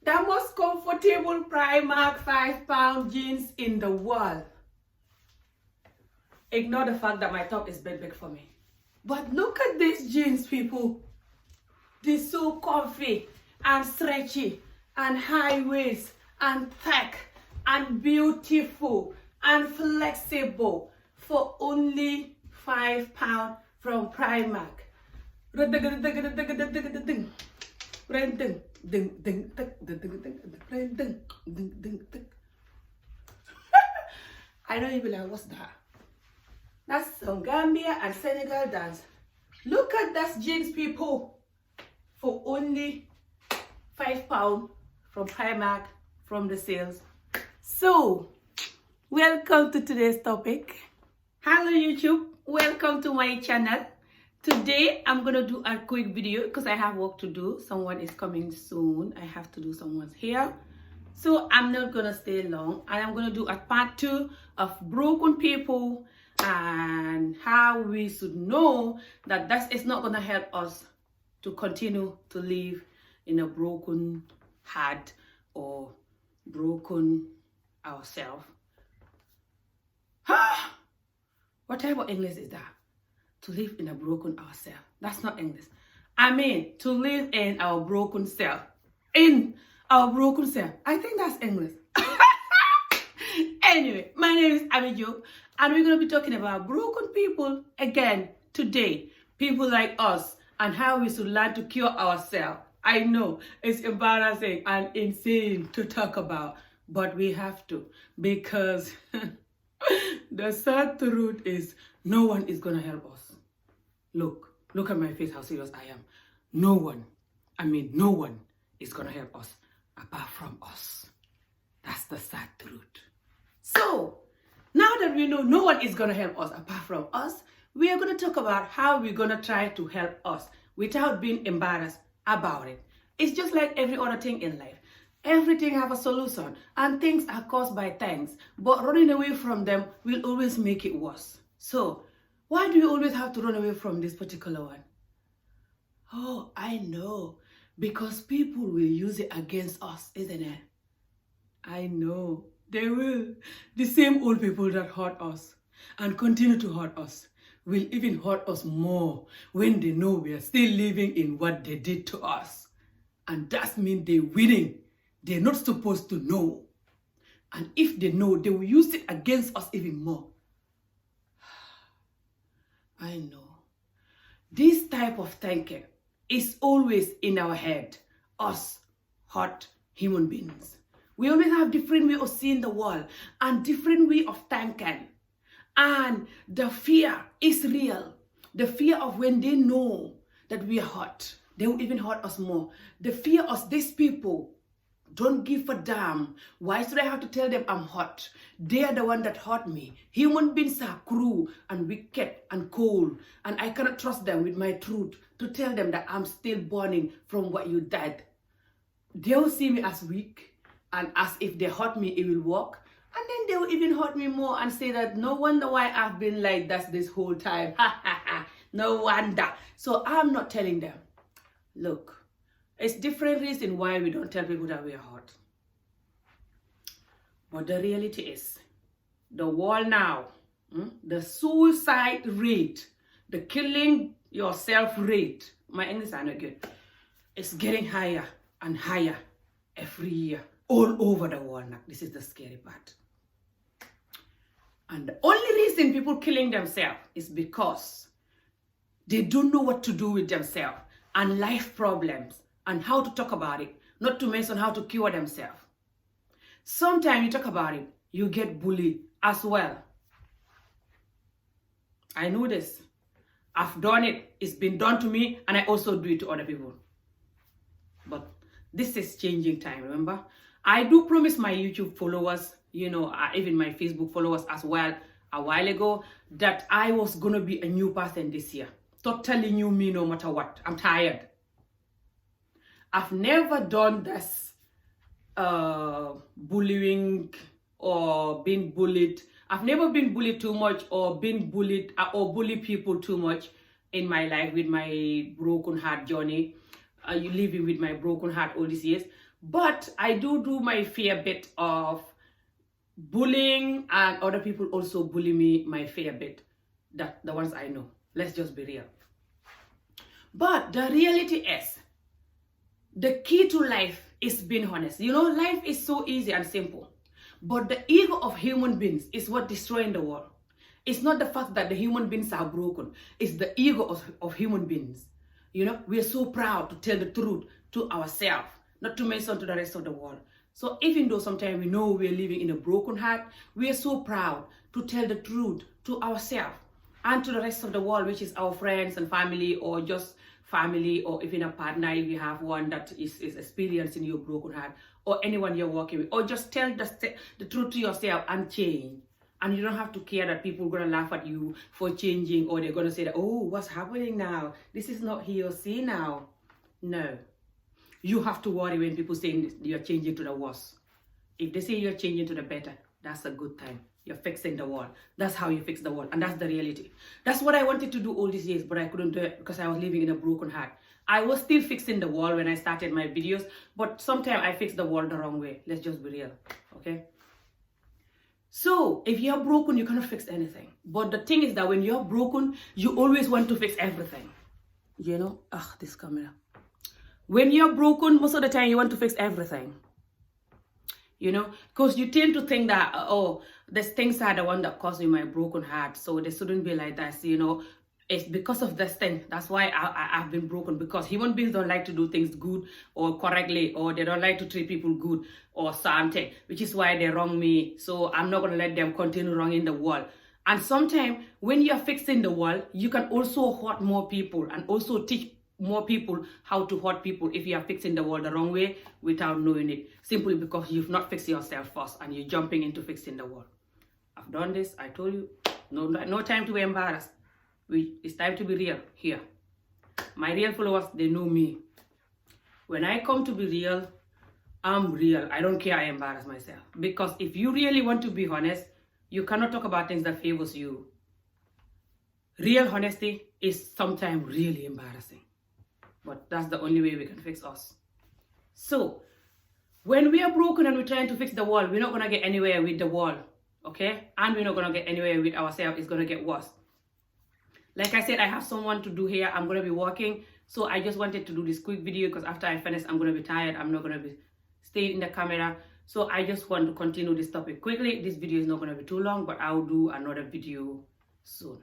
The most comfortable Primark 5-pound jeans in the world. Ignore the fact that my top is big for me. But look at these jeans, people. They're so comfy and stretchy and high waist and thick and beautiful and flexible for only £5 from Primark. I know you'll be like, what's that? That's some Gambia and Senegal dance. Look at that jeans, people, for only £5 from Primark from the sales. So, welcome to today's topic. Hello YouTube, welcome to my channel. Today I'm gonna do a quick video because I have work to do. Someone is coming soon. I have to do someone's hair. So I'm not gonna stay long, and I'm gonna do a part 2 of broken people and how we should know that that is not gonna help us to continue to live in a broken heart or broken ourselves. What type of English is that? To live in a broken ourselves. That's not English. I mean, to live in our broken self. In our broken self. I think that's English. Anyway, my name is Amijo, and we're going to be talking about broken people again today. People like us, and how we should learn to cure ourselves. I know it's embarrassing and insane to talk about, but we have to, because the sad truth is no one is going to help us. Look at my face, how serious I am. No one is going to help us apart from us. That's the sad truth. So, now that we know no one is going to help us apart from us, we are going to talk about how we're going to try to help us without being embarrassed about it. It's just like every other thing in life. Everything have a solution, and things are caused by things, but running away from them will always make it worse. So, why do we always have to run away from this particular one? Oh, I know. Because people will use it against us, isn't it? I know. They will. The same old people that hurt us and continue to hurt us will even hurt us more when they know we are still living in what they did to us. And that means they're winning. They're not supposed to know. And if they know, they will use it against us even more. I know. This type of thinking is always in our head. Us, hurt human beings. We always have different way of seeing the world and different way of thinking. And the fear is real. The fear of when they know that we are hurt, they will even hurt us more. The fear of these people don't give a damn. Why should I have to tell them I'm hurt? They are the one that hurt me. Human beings are cruel and wicked and cold, and I cannot trust them with my truth to tell them that I'm still burning from what you did. They will see me as weak, and as if they hurt me, it will work. And then they will even hurt me more and say that no wonder why I've been like that this whole time. No wonder. So I'm not telling them. Look. It's different reason why we don't tell people that we are hurt. But the reality is, the world now, the suicide rate, the killing yourself rate, my English are not good, it's getting higher and higher every year, all over the world now. This is the scary part. And the only reason people killing themselves is because they don't know what to do with themselves and life problems, and how to talk about it, not to mention how to cure themselves. Sometimes you talk about it, you get bullied as well. I know this. I've done it. It's been done to me, and I also do it to other people. But this is changing time, remember? I do promise my YouTube followers, even my Facebook followers as well, a while ago, that I was going to be a new person this year. Totally new me no matter what. I'm tired. I've never done this bullying or being bullied. I've never been bullied too much or been bullied or bully people too much in my life with my broken heart journey. you living with my broken heart all these years. But I do my fair bit of bullying, and other people also bully me my fair bit. That the ones I know. Let's just be real. But the reality is, the key to life is being honest. You know, life is so easy and simple. But the ego of human beings is what destroying the world. It's not the fact that the human beings are broken. It's the ego of human beings. You know, we are so proud to tell the truth to ourselves, not to mention to the rest of the world. So even though sometimes we know we are living in a broken heart, we are so proud to tell the truth to ourselves and to the rest of the world, which is our friends and family, or just family, or even a partner if you have one that is experiencing your broken heart, or anyone you're working with, or just tell the truth to yourself and change. And you don't have to care that people are going to laugh at you for changing, or they're going to say that, oh, what's happening now? This is not he or she now. No. You have to worry when people say you're changing to the worse. If they say you're changing to the better, that's a good time. You're fixing the world. That's how you fix the world. And that's the reality. That's what I wanted to do all these years, but I couldn't do it because I was living in a broken heart. I was still fixing the world when I started my videos, but sometimes I fixed the world the wrong way. Let's just be real, okay? So, if you're broken, you cannot fix anything. But the thing is that when you're broken, you always want to fix everything. You know? This camera. When you're broken, most of the time you want to fix everything. You know? Because you tend to think that, oh, these things are the one that caused me my broken heart. So they shouldn't be like that. So, you know, it's because of this thing. That's why I've been broken. Because human beings don't like to do things good or correctly, or they don't like to treat people good or something, which is why they wrong me. So I'm not going to let them continue wronging the world. And sometimes when you're fixing the world, you can also hurt more people and also teach more people how to hurt people if you are fixing the world the wrong way without knowing it. Simply because you've not fixed yourself first and you're jumping into fixing the world. I've done this. I told you. No time to be embarrassed. It's time to be real here. My real followers, they know me. When I come to be real, I'm real. I don't care I embarrass myself. Because if you really want to be honest, you cannot talk about things that favors you. Real honesty is sometimes really embarrassing. But that's the only way we can fix us. So, when we are broken and we're trying to fix the world, we're not going to get anywhere with the world. Okay? And we're not going to get anywhere with ourselves. It's going to get worse. Like I said, I have someone to do here. I'm going to be working. So I just wanted to do this quick video because after I finish, I'm going to be tired. I'm not going to be staying in the camera. So I just want to continue this topic quickly. This video is not going to be too long, but I'll do another video soon.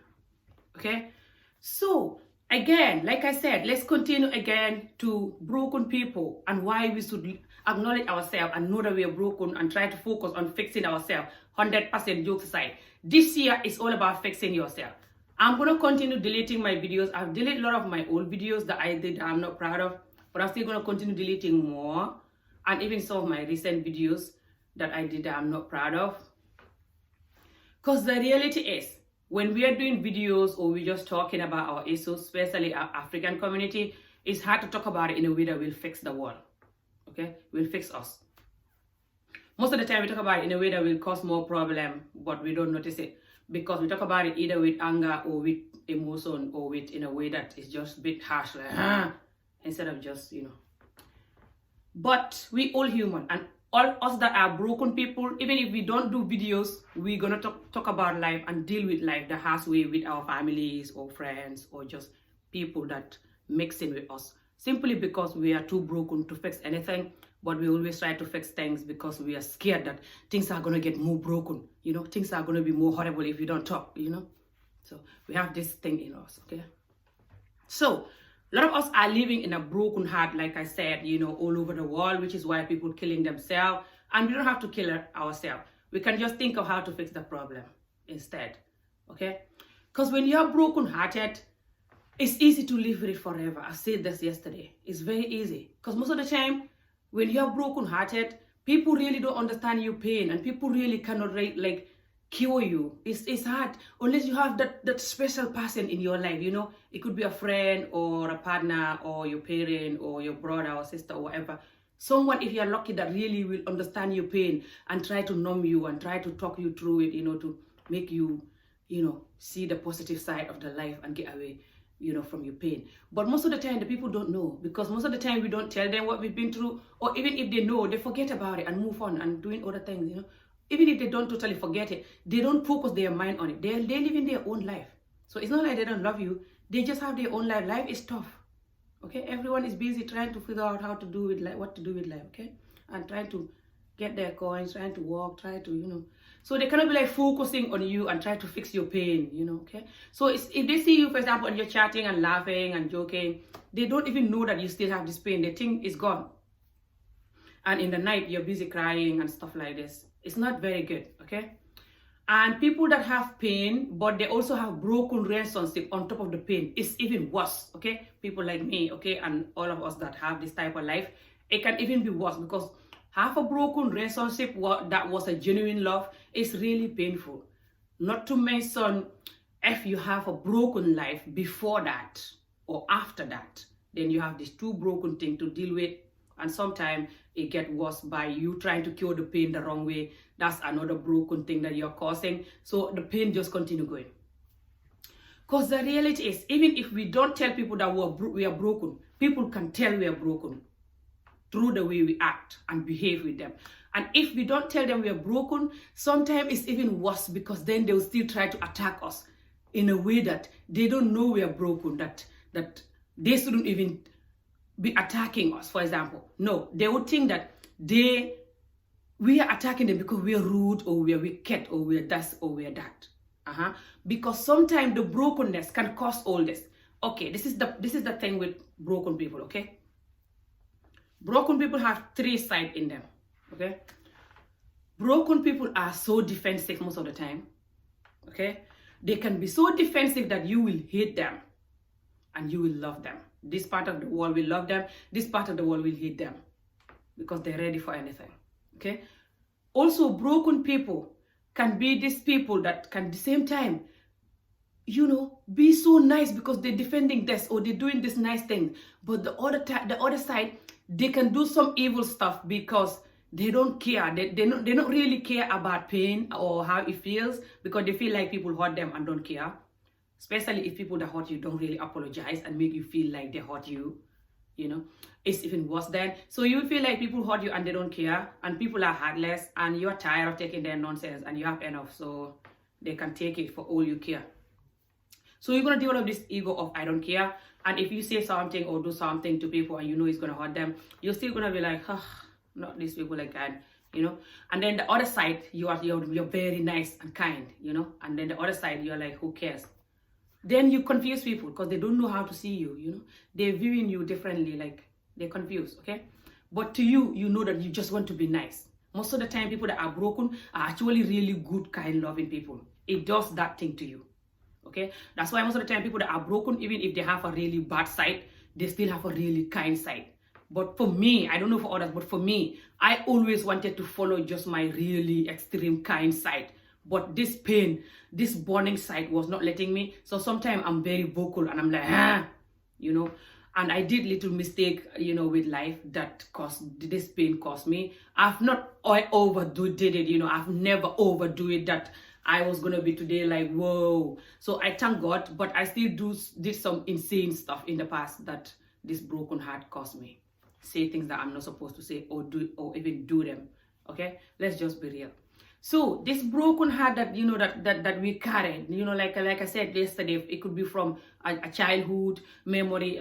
Okay? So, again, like I said, let's continue again to broken people and why we should acknowledge ourselves and know that we are broken and try to focus on fixing ourselves. 100% jokes aside. This year is all about fixing yourself. I'm going to continue deleting my videos. I've deleted a lot of my old videos that I did that I'm not proud of. But I'm still going to continue deleting more. And even some of my recent videos that I did that I'm not proud of. Because the reality is, when we are doing videos or we're just talking about our issues, especially our African community, it's hard to talk about it in a way that will fix the world. Okay? Will fix us. Most of the time we talk about it in a way that will cause more problem, but we don't notice it. Because we talk about it either with anger or with emotion or with in a way that is just a bit harsh, like, instead of just, you know. But we all human, and all us that are broken people, even if we don't do videos, we're gonna talk about life and deal with life the harsh way with our families or friends or just people that mix in with us. Simply because we are too broken to fix anything, but we always try to fix things because we are scared that things are going to get more broken. You know, things are going to be more horrible if we don't talk, you know. So we have this thing in us, okay? So a lot of us are living in a broken heart, like I said, you know, all over the world, which is why people killing themselves. And we don't have to kill ourselves. We can just think of how to fix the problem instead, okay? Because when you're broken-hearted, it's easy to live with it forever. I said this yesterday. It's very easy. Because most of the time, when you're broken-hearted, people really don't understand your pain. And people really cannot, like, cure you. It's hard. Unless you have that special person in your life, you know. It could be a friend or a partner or your parent or your brother or sister or whatever. Someone, if you're lucky, that really will understand your pain and try to numb you and try to talk you through it, you know, to make you, you know, see the positive side of the life and get away. from your pain. But most of the time, the people don't know, because most of the time we don't tell them what we've been through, or even if they know, they forget about it and move on and doing other things, Even if they don't totally forget it, they don't focus their mind on it. They live in their own life. So it's not like they don't love you. They just have their own life. Life is tough. Okay? Everyone is busy trying to figure out how to do with life, what to do with life, okay? And trying to get their coins, trying to walk, try to, So they cannot be like focusing on you and try to fix your pain, okay? So if they see you, for example, and you're chatting and laughing and joking, they don't even know that you still have this pain. They think it's gone. And in the night, you're busy crying and stuff like this. It's not very good, okay? And people that have pain, but they also have broken relationship on top of the pain, it's even worse, okay? People like me, okay, and all of us that have this type of life, it can even be worse, because have a broken relationship that was a genuine love is really painful. Not to mention, if you have a broken life before that or after that, then you have these two broken things to deal with. And sometimes it gets worse by you trying to cure the pain the wrong way. That's another broken thing that you're causing. So the pain just continue going. Because the reality is, even if we don't tell people that we are broken, people can tell we are broken through the way we act and behave with them. And if we don't tell them we are broken, sometimes it's even worse, because then they'll still try to attack us in a way that they don't know we are broken, that they shouldn't even be attacking us, for example. No, they would think that we are attacking them because we are rude, or we are wicked, or we are this, or we are that. Because sometimes the brokenness can cause all this. Okay, this is the thing with broken people, okay? Broken people have three sides in them, okay? Broken people are so defensive most of the time, okay? They can be so defensive that you will hate them and you will love them. This part of the world will love them. This part of the world will hate them, because they're ready for anything, okay? Also, broken people can be these people that can at the same time, be so nice because they're defending this or they're doing this nice thing. But the other side, they can do some evil stuff because they don't care. They don't really care about pain or how it feels, because they feel like people hurt them and don't care. Especially if people that hurt you don't really apologize and make you feel like they hurt you, it's even worse then. So you feel like people hurt you and they don't care, and people are heartless, and you're tired of taking their nonsense, and you have enough, so they can take it for all you care. So you're going to develop this ego of I don't care, and if you say something or do something to people and it's going to hurt them, you're still going to be like, not these people again, And then the other side, you're very nice and kind, And then the other side, you're like, who cares? Then you confuse people because they don't know how to see you, They're viewing you differently, like they're confused, okay? But to you, you know that you just want to be nice. Most of the time, people that are broken are actually really good, kind, loving people. It does that thing to you, okay? That's why most of the time, people that are broken, even if they have a really bad side, they still have a really kind side. But for me, I don't know for others, but for me, I always wanted to follow just my really extreme kind side. But this pain, this burning side was not letting me. So sometimes I'm very vocal and I'm like, And I did little mistake, with life that this pain caused me. I've not overdid it, I've never overdo it that I was going to be today like, whoa. So I thank God, but I still did some insane stuff in the past that this broken heart caused me. Say things that I'm not supposed to say or do, or even do them, okay? Let's just be real. So this broken heart that that we carried, like I said yesterday, it could be from a childhood memory,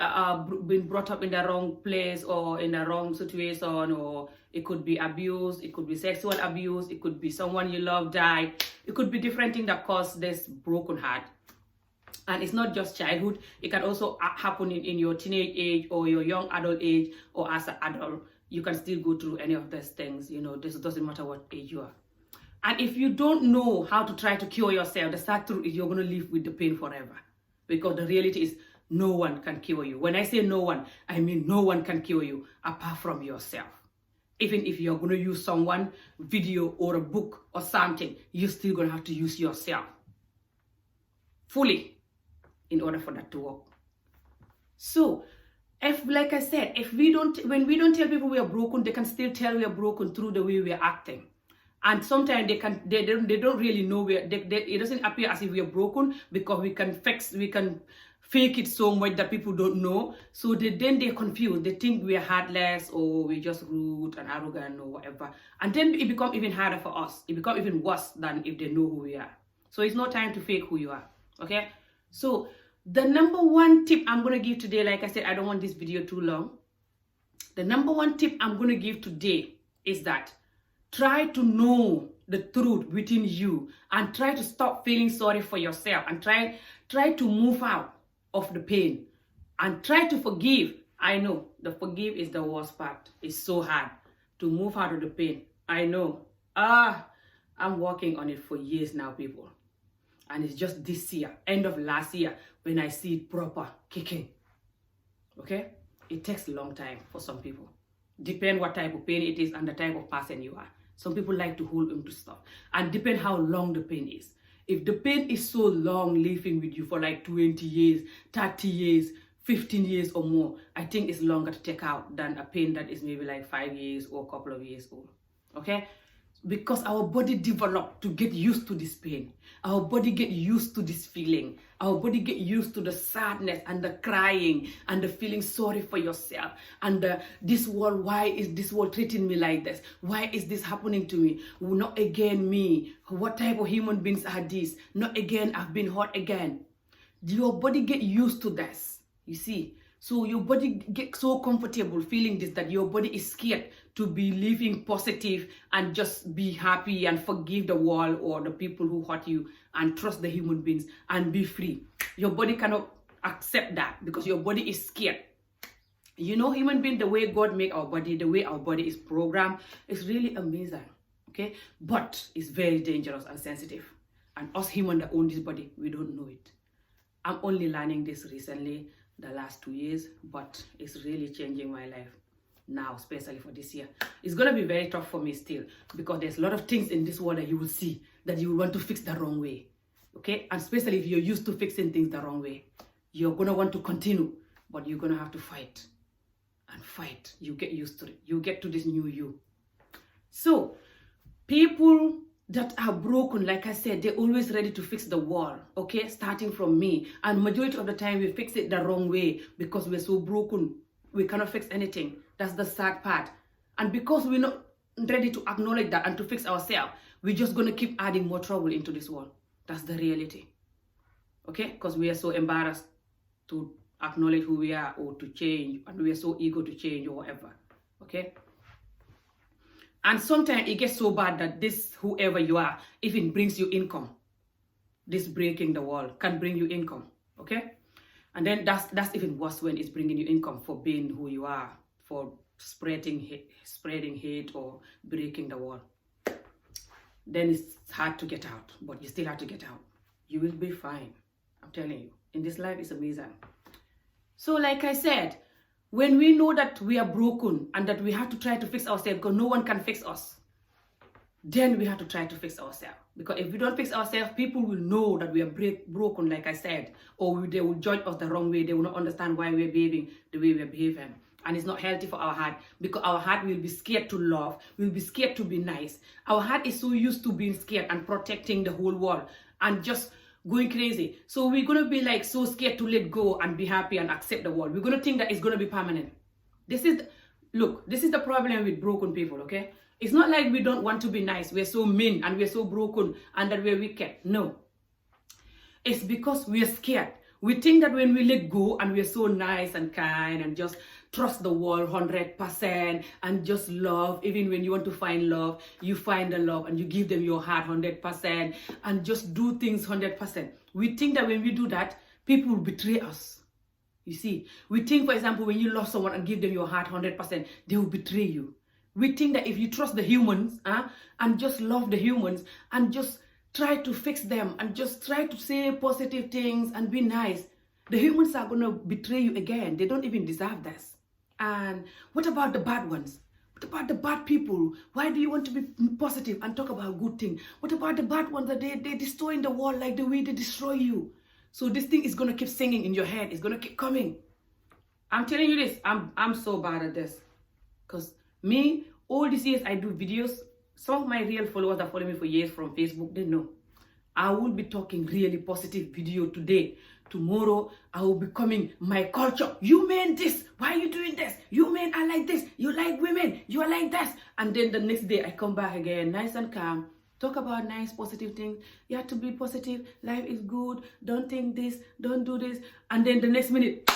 being brought up in the wrong place or in the wrong situation, or it could be abuse, it could be sexual abuse, it could be someone you love died, it could be different things that cause this broken heart. And it's not just childhood; it can also happen in your teenage age or your young adult age, or as an adult. You can still go through any of these things. This doesn't matter what age you are. And if you don't know how to try to cure yourself, the sad truth is you're going to live with the pain forever. Because the reality is no one can cure you. When I say no one, I mean no one can cure you apart from yourself. Even if you're going to use someone, video or a book or something, you're still going to have to use yourself fully in order for that to work. So, like I said, when we don't tell people we are broken, they can still tell we are broken through the way we are acting. And sometimes they don't really know it doesn't appear as if we are broken, because we can fake it so much that people don't know. So then they're confused. They think we are heartless or we're just rude and arrogant or whatever. And then it becomes even harder for us. It becomes even worse than if they know who we are. So it's no time to fake who you are. Okay? So the number one tip I'm going to give today, like I said, I don't want this video too long. The number one tip I'm going to give today is that try to know the truth within you and try to stop feeling sorry for yourself and try to move out of the pain and try to forgive. I know the forgive is the worst part. It's so hard to move out of the pain. I know. I'm working on it for years now, people. And it's just this year, end of last year, when I see it proper kicking. Okay? It takes a long time for some people. Depend what type of pain it is and the type of person you are. Some people like to hold on to stuff. And depend how long the pain is. If the pain is so long, living with you for like 20 years, 30 years, 15 years or more, I think it's longer to take out than a pain that is maybe like 5 years or a couple of years old. Okay? Because our body developed to get used to this pain. Our body get used to this feeling. Our body get used to the sadness and the crying and the feeling sorry for yourself. And this world, why is this world treating me like this? Why is this happening to me? Not again me. What type of human beings are these? Not again, I've been hurt again. Your body get used to this, you see. So your body gets so comfortable feeling this, that your body is scared to be living positive and just be happy and forgive the world or the people who hurt you and trust the human beings and be free. Your body cannot accept that because your body is scared. You know, human being, the way God made our body, the way our body is programmed, is really amazing. Okay? But it's very dangerous and sensitive. And us humans that own this body, we don't know it. I'm only learning this recently, the last 2 years, but it's really changing my life now, especially for this year. It's going to be very tough for me still, because there's a lot of things in this world that you will see that you will want to fix the wrong way. Okay? And especially if you're used to fixing things the wrong way, you're going to want to continue, but you're going to have to fight and fight. You get used to it. You get to this new you. So people that are broken, like I said, they're always ready to fix the wall, okay? Starting from me. And majority of the time, we fix it the wrong way because we're so broken. We cannot fix anything. That's the sad part. And because we're not ready to acknowledge that and to fix ourselves, we're just going to keep adding more trouble into this world. That's the reality, okay? Because we are so embarrassed to acknowledge who we are or to change, and we are so eager to change or whatever, okay? And sometimes it gets so bad that this, whoever you are, even brings you income. This breaking the wall can bring you income, okay? And then that's even worse when it's bringing you income for being who you are, for spreading hate or breaking the wall. Then it's hard to get out, but you still have to get out. You will be fine. I'm telling you. In this life, it's amazing. So like I said, when we know that we are broken and that we have to try to fix ourselves because no one can fix us, then we have to try to fix ourselves. Because if we don't fix ourselves, people will know that we are broken, like I said, or they will judge us the wrong way. They will not understand why we're behaving the way we're behaving. And it's not healthy for our heart, because our heart will be scared to love, will be scared to be nice. Our heart is so used to being scared and protecting the whole world and just going crazy. So we're going to be like so scared to let go and be happy and accept the world. We're going to think that it's going to be permanent. This is the problem with broken people, okay? It's not like we don't want to be nice. We're so mean and we're so broken and that we're wicked. No. It's because we're scared. We think that when we let go and we're so nice and kind and just trust the world 100% and just love, even when you want to find love, you find the love and you give them your heart 100% and just do things 100%. We think that when we do that, people will betray us. You see, we think, for example, when you love someone and give them your heart 100%, they will betray you. We think that if you trust the humans and just love the humans and just try to fix them and just try to say positive things and be nice, the humans are going to betray you again. They don't even deserve this. And what about the bad ones? What about the bad people? Why do you want to be positive and talk about good things? What about the bad ones that they're destroying the world like the way they destroy you? So this thing is going to keep singing in your head. It's going to keep coming. I'm telling you this. I'm so bad at this. Because me, all these years I do videos. Some of my real followers that follow me for years from Facebook, they know. I will be talking really positive video today. Tomorrow, I will be coming my culture. You men this. Why are you doing this? You men are like this. You like women. You are like this. And then the next day, I come back again, nice and calm. Talk about nice, positive things. You have to be positive. Life is good. Don't think this. Don't do this. And then the next minute,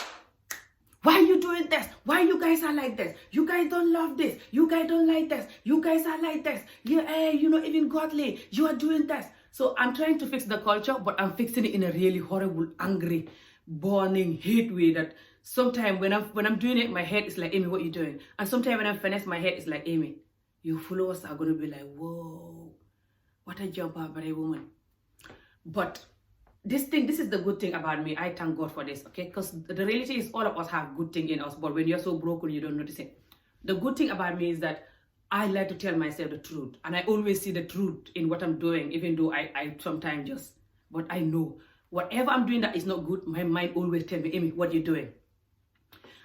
why are you doing this? Why you guys are like this? You guys don't love this. You guys don't like this. You guys are like this. You're not even godly. You are doing this. So I'm trying to fix the culture, but I'm fixing it in a really horrible, angry, burning, hate way that sometimes when I'm doing it, my head is like, Amy, what are you doing? And sometimes when I'm finished, my head is like, Amy, your followers are going to be like, whoa, what a jump up by a woman. But this is the good thing about me. I thank God for this, okay? Because the reality is all of us have good thing in us, but when you're so broken, you don't notice it. The good thing about me is that I like to tell myself the truth, and I always see the truth in what I'm doing, even though I sometimes just, but I know whatever I'm doing that is not good, my mind always tells me, Amy, what you doing?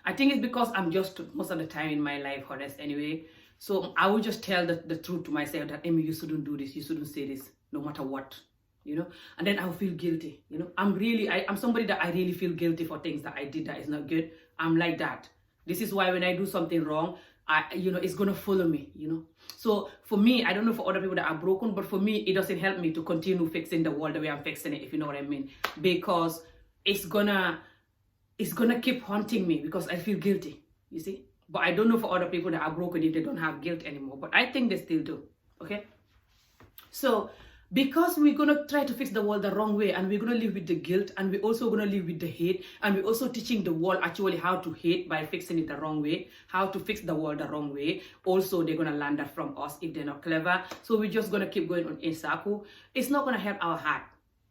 I think it's because I'm just most of the time in my life honest anyway. So I will just tell the truth to myself that, Amy, you shouldn't do this, you shouldn't say this, no matter what. And then I'll feel guilty. I'm somebody that I really feel guilty for things that I did that is not good. I'm like that. This is why when I do something wrong, it's gonna follow me, So for me, I don't know for other people that are broken, but for me, it doesn't help me to continue fixing the world the way I'm fixing it, if you know what I mean. Because it's gonna keep haunting me because I feel guilty, you see. But I don't know for other people that are broken if they don't have guilt anymore. But I think they still do, okay? So because we're going to try to fix the world the wrong way, and we're going to live with the guilt, and we're also going to live with the hate, and we're also teaching the world actually how to hate by fixing it the wrong way, how to fix the world the wrong way. Also, they're going to learn that from us if they're not clever. So we're just going to keep going on in circle. It's not going to help our heart,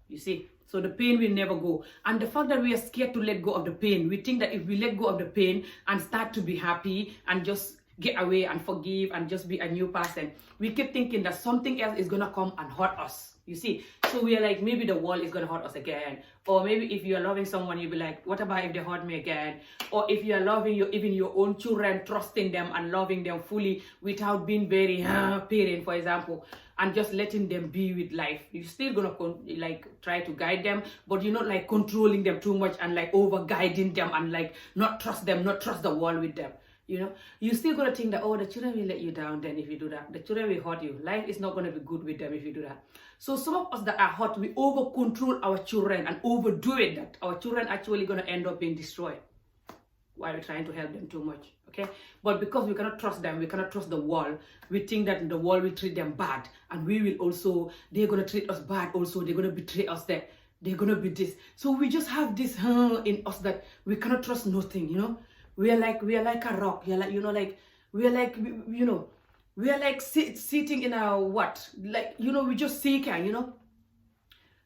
you see. So the pain will never go. And the fact that we are scared to let go of the pain, we think that if we let go of the pain and start to be happy and just get away and forgive and just be a new person, we keep thinking that something else is going to come and hurt us, you see. So we are like, maybe the world is going to hurt us again. Or maybe if you are loving someone, you'll be like, what about if they hurt me again? Or if you are loving even your own children, trusting them and loving them fully without being very parent, for example, and just letting them be with life, you're still going to try to guide them, but you're not like controlling them too much and like over guiding them and like not trust them, not trust the world with them. You're still going to think that, oh, the children will let you down then if you do that. The children will hurt you. Life is not going to be good with them if you do that. So some of us that are hurt, we over control our children and overdo it, that our children actually going to end up being destroyed while we're trying to help them too much, okay? But because we cannot trust them, we cannot trust the world, we think that the world will treat them bad, and we will also, they're going to treat us bad also, they're going to betray us, that they're going to be this. So we just have this in us that we cannot trust nothing, We are like a rock. We are like sitting in a what? We just sinking,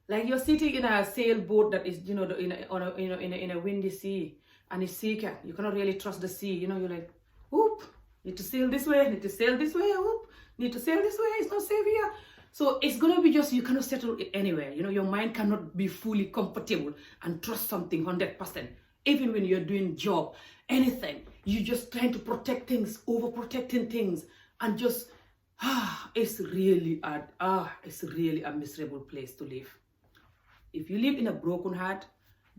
Like you're sitting in a sailboat that is, in a windy sea, and it's sinking. You cannot really trust the sea, You're like, whoop, need to sail this way, need to sail this way, whoop, need to sail this way. It's not safe here. So it's gonna be just, you cannot settle it anywhere. Your mind cannot be fully comfortable and trust something 100%. Even when you're doing job, anything, you're just trying to protect things, overprotecting things, and just, it's really a miserable place to live. If you live in a broken heart,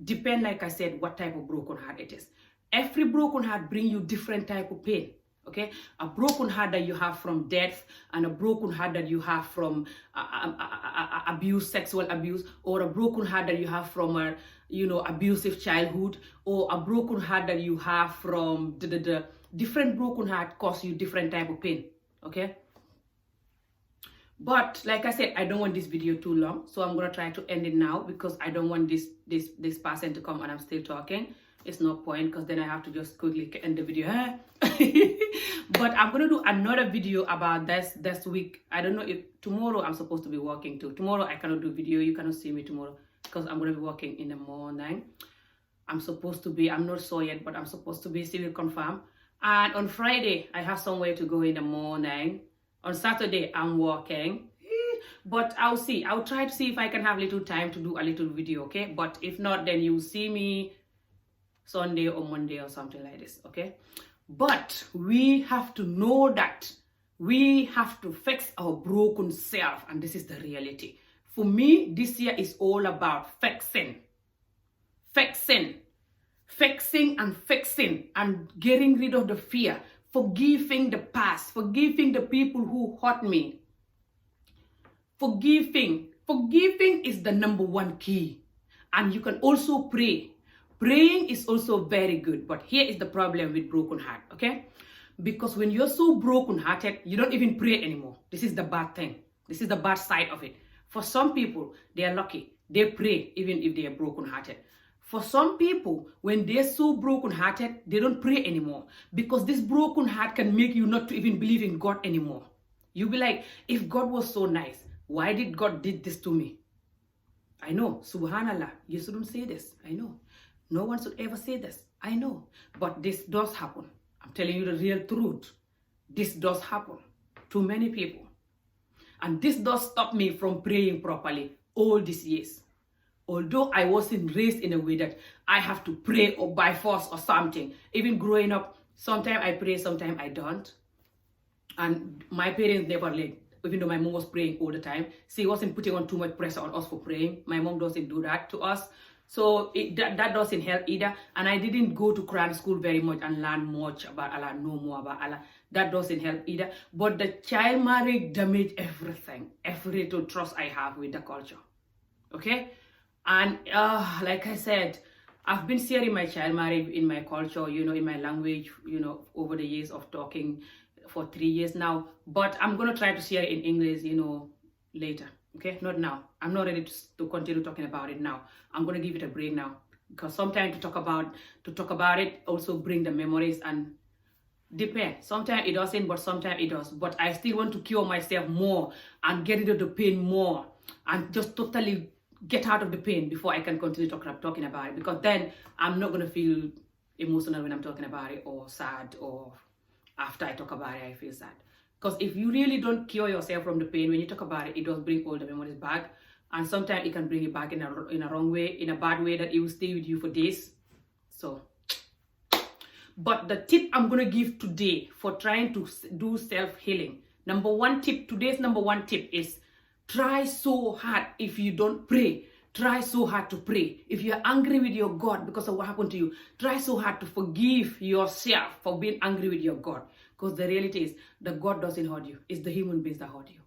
depend, like I said, what type of broken heart it is. Every broken heart brings you different type of pain. Okay, a broken heart that you have from death, and a broken heart that you have from abuse, sexual abuse, or a broken heart that you have from a abusive childhood, or a broken heart that you have from the different broken heart cause you different type of pain. Okay, but like I said, I don't want this video too long, so I'm gonna try to end it now because I don't want this person to come and I'm still talking. It's no point, because then I have to just quickly end the video. But I'm going to do another video about this week. I don't know if tomorrow I'm supposed to be working too. Tomorrow I cannot do video. You cannot see me tomorrow because I'm going to be working in the morning. I'm supposed to be, I'm not sure yet, but I'm supposed to be, she will confirm. And on Friday, I have somewhere to go in the morning. On Saturday, I'm working. But I'll see. I'll try to see if I can have a little time to do a little video, okay? But if not, then you'll see me Sunday or Monday or something like this, okay? But we have to know that we have to fix our broken self, and this is the reality. For me, this year is all about fixing fixing and getting rid of the fear, forgiving the past, forgiving the people who hurt me. Forgiving is the number one key. And you can also pray. Praying is also very good, but here is the problem with broken heart, okay? Because when you're so broken-hearted, you don't even pray anymore. This is the bad thing. This is the bad side of it. For some people, they are lucky. They pray even if they are broken-hearted. For some people, when they're so broken-hearted, they don't pray anymore. Because this broken heart can make you not to even believe in God anymore. You'll be like, if God was so nice, why did God did this to me? I know, subhanallah, you shouldn't say this. I know. No one should ever say this. I know. But this does happen. I'm telling you the real truth. This does happen to many people. And this does stop me from praying properly all these years. Although I wasn't raised in a way that I have to pray or by force or something. Even growing up, sometimes I pray, sometimes I don't. And my parents never let, even though my mom was praying all the time. She wasn't putting on too much pressure on us for praying. My mom doesn't do that to us. So that doesn't help either. And I didn't go to Quran school very much and learn much about Allah, know more about Allah. That doesn't help either. But the child marriage damaged everything, every little trust I have with the culture. Okay? And like I said, I've been sharing my child marriage in my culture, in my language, over the years of talking for 3 years now. But I'm going to try to share it in English, later. Okay, not now. I'm not ready to continue talking about it now. I'm going to give it a break now. Because sometimes to talk about it also bring the memories and depend. Sometimes it doesn't, but sometimes it does. But I still want to cure myself more and get rid of the pain more and just totally get out of the pain before I can continue talking about it. Because then I'm not going to feel emotional when I'm talking about it, or sad, or after I talk about it, I feel sad. Because if you really don't cure yourself from the pain, when you talk about it, it does bring all the memories back. And sometimes it can bring it back in a wrong way, in a bad way, that it will stay with you for days. So, but the tip I'm going to give today for trying to do self-healing, today's number one tip is try so hard. If you don't pray, try so hard to pray. If you're angry with your God because of what happened to you, try so hard to forgive yourself for being angry with your God. Because the reality is that God doesn't hurt you. It's the human beings that hurt you.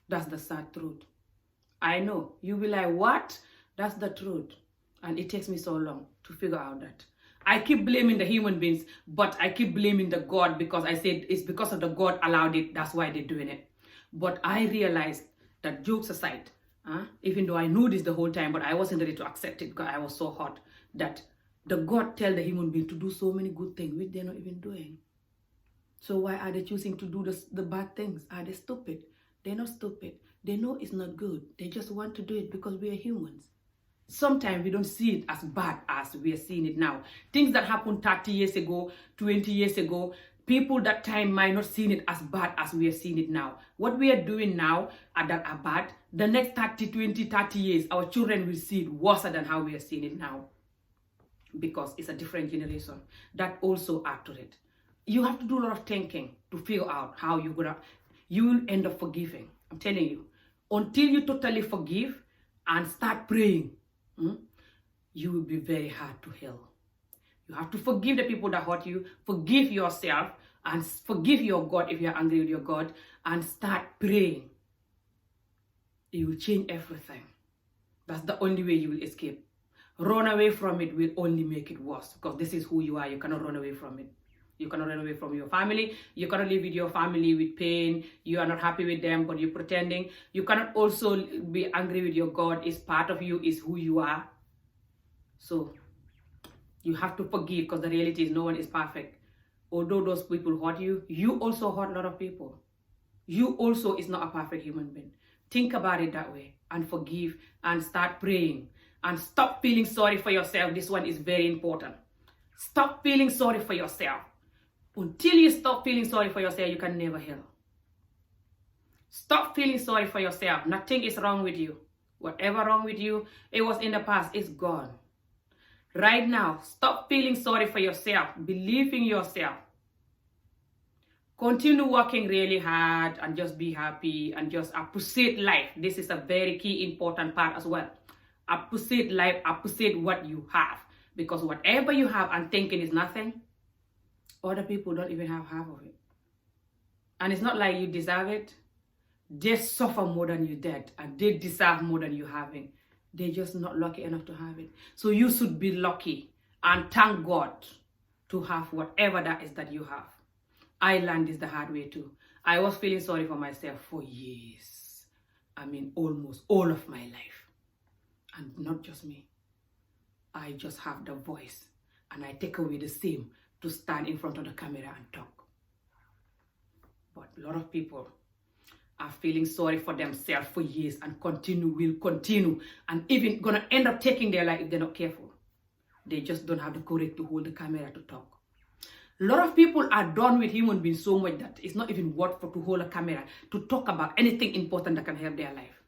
That's the sad truth. I know. You'll be like, what? That's the truth. And it takes me so long to figure out that. I keep blaming the human beings, but I keep blaming the God because I said it's because of the God allowed it. That's why they're doing it. But I realized that, jokes aside, even though I knew this the whole time, but I wasn't ready to accept it because I was so hurt, that the God tell the human being to do so many good things, which they're not even doing. So why are they choosing to do the bad things? Are they stupid? They're not stupid. They know it's not good. They just want to do it because we are humans. Sometimes we don't see it as bad as we are seeing it now. Things that happened 30 years ago, 20 years ago, people that time might not seen it as bad as we are seeing it now. What we are doing now that are bad, the next 30 years, our children will see it worse than how we are seeing it now. Because it's a different generation. That also add to it. You have to do a lot of thinking to figure out how you will end up forgiving. I'm telling you. Until you totally forgive and start praying, you will be very hard to heal. You have to forgive the people that hurt you, forgive yourself, and forgive your God if you're angry with your God, and start praying. It will change everything. That's the only way you will escape. Run away from it will only make it worse, because this is who you are. You cannot run away from it. You cannot run away from your family. You cannot live with your family with pain. You are not happy with them, but you're pretending. You cannot also be angry with your God. It's part of you, is who you are. So you have to forgive, because the reality is no one is perfect. Although those people hurt you, you also hurt a lot of people. You also is not a perfect human being. Think about it that way and forgive and start praying. And stop feeling sorry for yourself. This one is very important. Stop feeling sorry for yourself. Until you stop feeling sorry for yourself, you can never heal. Stop feeling sorry for yourself. Nothing is wrong with you. Whatever wrong with you, it was in the past, it's gone. Right now, stop feeling sorry for yourself. Believe in yourself. Continue working really hard and just be happy and just appreciate life. This is a very key important part as well. Appreciate life, appreciate what you have. Because whatever you have and thinking is nothing, other people don't even have half of it. And it's not like you deserve it. They suffer more than you did, and they deserve more than you having. They're just not lucky enough to have it. So you should be lucky and thank God to have whatever that is that you have. I learned this the hard way too. I was feeling sorry for myself for years. I mean, almost all of my life. And not just me. I just have the voice, and I take away the same to stand in front of the camera and talk. But a lot of people are feeling sorry for themselves for years and will continue, and even gonna end up taking their life if they're not careful. They just don't have the courage to hold the camera to talk. A lot of people are done with human beings so much that it's not even worth for to hold a camera to talk about anything important that can help their life.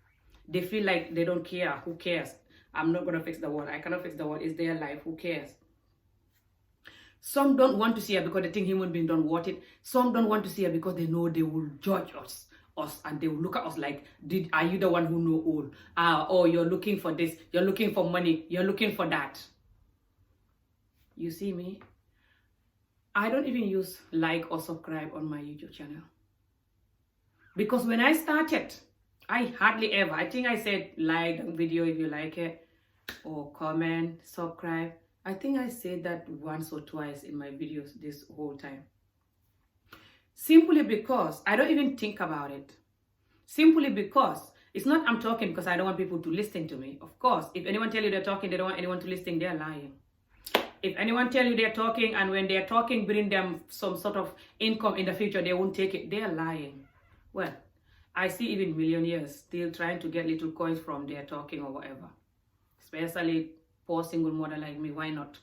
They feel like they don't care. Who cares? I'm not gonna fix the world. I cannot fix the world. It's their life. Who cares? Some don't want to see it because they think human beings don't want it. Some don't want to see it because they know they will judge us, and they will look at us like, are you the one who know all? Oh, you're looking for this, you're looking for money, you're looking for that. You see me? I don't even use like or subscribe on my YouTube channel. Because when I started, I hardly ever, I think I said like the video if you like it, or comment, subscribe. I think I said that once or twice in my videos this whole time. Simply because I don't even think about it. Simply because it's not I'm talking because I don't want people to listen to me. Of course, if anyone tell you they're talking, they don't want anyone to listen, they're lying. If anyone tell you they're talking and when they're talking bring them some sort of income in the future, they won't take it, they're lying. Well, I see even millionaires still trying to get little coins from their talking or whatever. Especially poor single mother like me, why not?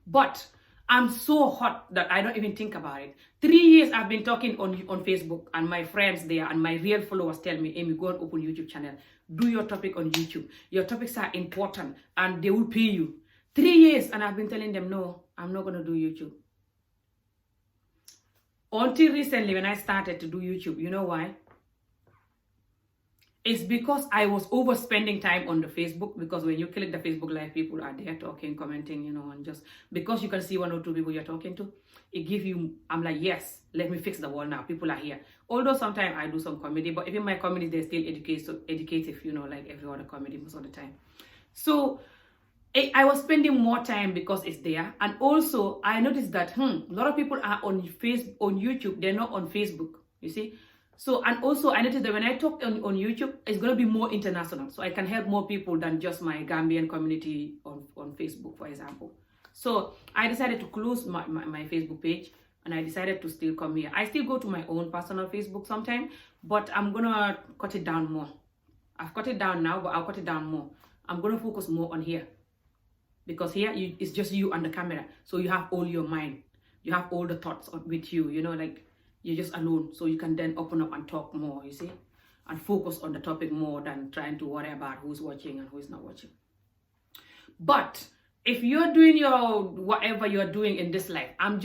But I'm so hot that I don't even think about it. 3 years I've been talking on Facebook, and my friends there and my real followers tell me, Amy, go and open YouTube channel. Do your topic on YouTube. Your topics are important and they will pay you. 3 years and I've been telling them, no, I'm not going to do YouTube. Until recently when I started to do YouTube, you know why? It's because I was overspending time on the Facebook, because when you click the Facebook live, people are there talking, commenting, you know, and just because you can see 1 or 2 people you're talking to, it gives you, I'm like, yes, let me fix the world now. People are here. Although sometimes I do some comedy, but even my comedy, they're still educative, you know, like every other comedy most of the time. So I was spending more time because it's there. And also I noticed that a lot of people are on YouTube, they're not on Facebook, you see. So, and also I noticed that when I talk on YouTube, it's going to be more international. So I can help more people than just my Gambian community on Facebook, for example. So I decided to close my Facebook page, and I decided to still come here. I still go to my own personal Facebook sometimes, but I'm going to cut it down more. I've cut it down now, but I'll cut it down more. I'm going to focus more on here. Because here it's just you and the camera. So you have all your mind. You have all the thoughts with you, you know, like you're just alone. So you can then open up and talk more, you see, and focus on the topic more than trying to worry about who's watching and who's not watching. But if you're doing your whatever you're doing in this life, and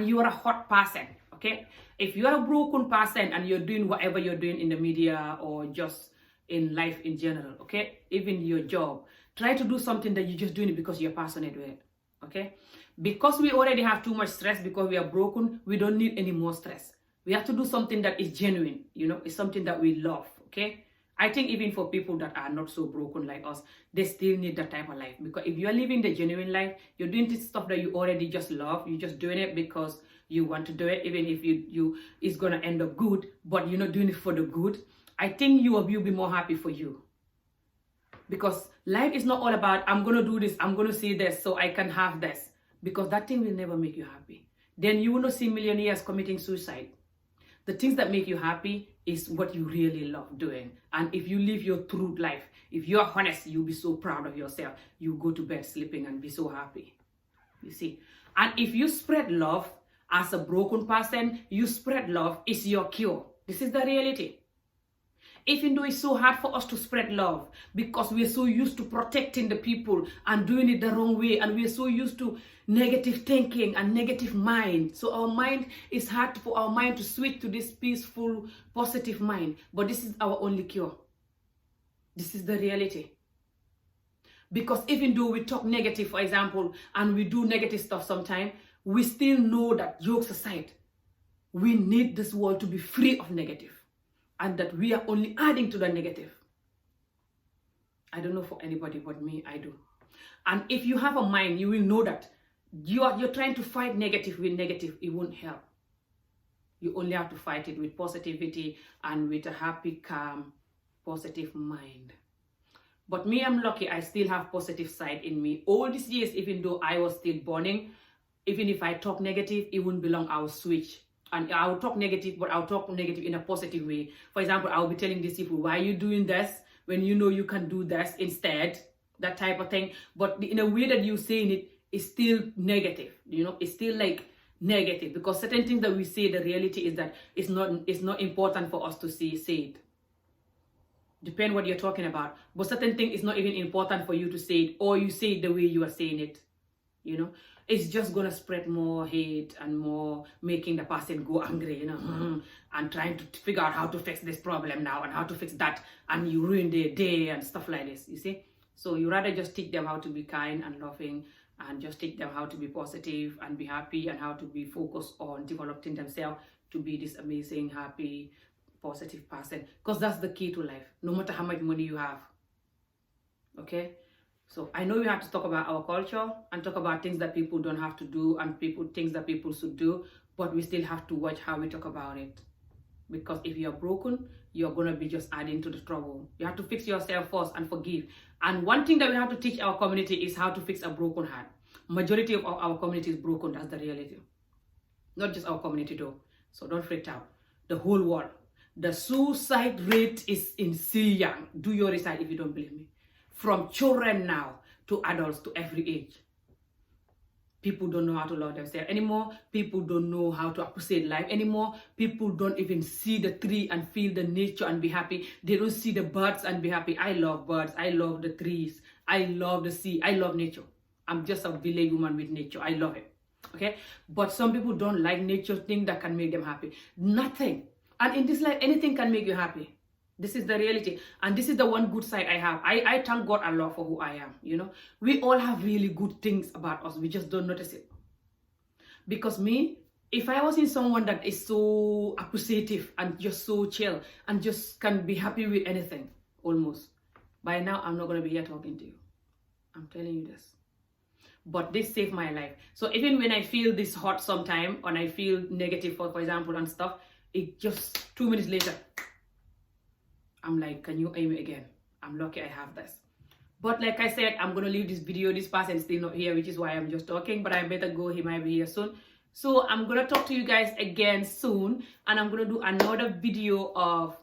you're a hot person, okay? If you're a broken person and you're doing whatever you're doing in the media or just in life in general, okay? Even your job, try to do something that you're just doing it because you're passionate with it, okay? Because we already have too much stress because we are broken, we don't need any more stress. We have to do something that is genuine, you know, it's something that we love, okay? I think even for people that are not so broken like us, they still need that type of life. Because if you're living the genuine life, you're doing this stuff that you already just love, you're just doing it because you want to do it, even if it's gonna end up good, but you're not doing it for the good, I think you'll be more happy for you. Because life is not all about, I'm going to do this, I'm going to see this so I can have this. Because that thing will never make you happy. Then you will not see millionaires committing suicide. The things that make you happy is what you really love doing. And if you live your true life, if you're honest, you'll be so proud of yourself. You go to bed sleeping and be so happy. You see? And if you spread love as a broken person, you spread love, it's your cure. This is the reality. Even though it's so hard for us to spread love because we're so used to protecting the people and doing it the wrong way, and we're so used to negative thinking and negative mind. So our mind, it's hard for our mind to switch to this peaceful, positive mind. But this is our only cure. This is the reality. Because even though we talk negative, for example, and we do negative stuff sometimes, we still know that, jokes aside, we need this world to be free of negative, and that we are only adding to the negative. I don't know for anybody but me, I do. And if you have a mind, you will know that you're trying to fight negative with negative, it won't help. You only have to fight it with positivity and with a happy, calm, positive mind. But me, I'm lucky, I still have positive side in me. All these years, even though I was still burning, even if I talk negative, it wouldn't belong, I'll switch. And I'll talk negative, but I'll talk negative in a positive way. For example, I'll be telling these people, why are you doing this when you know you can do this instead? That type of thing. But in a way that you're saying it is still negative. You know, it's still like negative. Because certain things that we say, the reality is that it's not important for us to say it. Depend what you're talking about. But certain thing is not even important for you to say it, or you say it the way you are saying it. You know, it's just gonna spread more hate and more making the person go angry, you know, and trying to figure out how to fix this problem now and how to fix that, and you ruin their day and stuff like this, you see. So you rather just teach them how to be kind and loving, and just teach them how to be positive and be happy, and how to be focused on developing themselves to be this amazing, happy, positive person, because that's the key to life, no matter how much money you have. Okay. So I know we have to talk about our culture and talk about things that people don't have to do and things that people should do, but we still have to watch how we talk about it. Because if you're broken, you're going to be just adding to the trouble. You have to fix yourself first and forgive. And one thing that we have to teach our community is how to fix a broken heart. Majority of our community is broken. That's the reality. Not just our community though. So don't freak out. The whole world. The suicide rate is insane. Do your research if you don't believe me. From children now to adults to every age. People don't know how to love themselves anymore. People don't know how to appreciate life anymore. People don't even see the tree and feel the nature and be happy. They don't see the birds and be happy. I love birds. I love the trees. I love the sea. I love nature. I'm just a village woman with nature. I love it. Okay? But some people don't like nature thing that can make them happy. Nothing. And in this life, anything can make you happy. This is the reality. And this is the one good side I have. I thank God a lot for who I am, you know. We all have really good things about us. We just don't notice it. Because me, if I was in someone that is so appreciative and just so chill and just can be happy with anything, almost, by now I'm not going to be here talking to you. I'm telling you this. But this saved my life. So even when I feel this hot sometime, and I feel negative, for example, and stuff, it just 2 minutes later, I'm like, can you aim it again? I'm lucky I have this. But like I said, I'm going to leave this video. This person is still not here, which is why I'm just talking. But I better go. He might be here soon. So I'm going to talk to you guys again soon. And I'm going to do another video of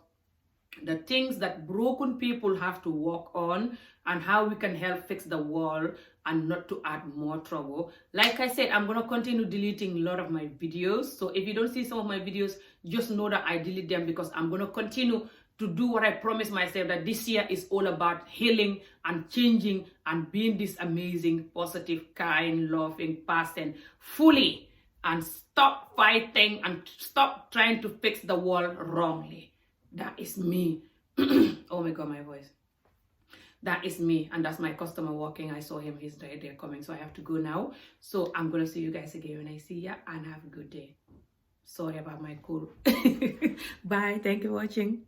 the things that broken people have to work on and how we can help fix the world and not to add more trouble. Like I said, I'm going to continue deleting a lot of my videos. So if you don't see some of my videos, just know that I delete them because I'm going to continue to do what I promised myself, that this year is all about healing and changing and being this amazing, positive, kind, loving person fully, and stop fighting and stop trying to fix the world wrongly. That is me. Oh my God, my voice. That is me, and that's my customer walking. I saw him, he's right there coming, so I have to go now. So I'm gonna see you guys again when I see ya, and have a good day. Sorry about my cool. Bye, thank you for watching.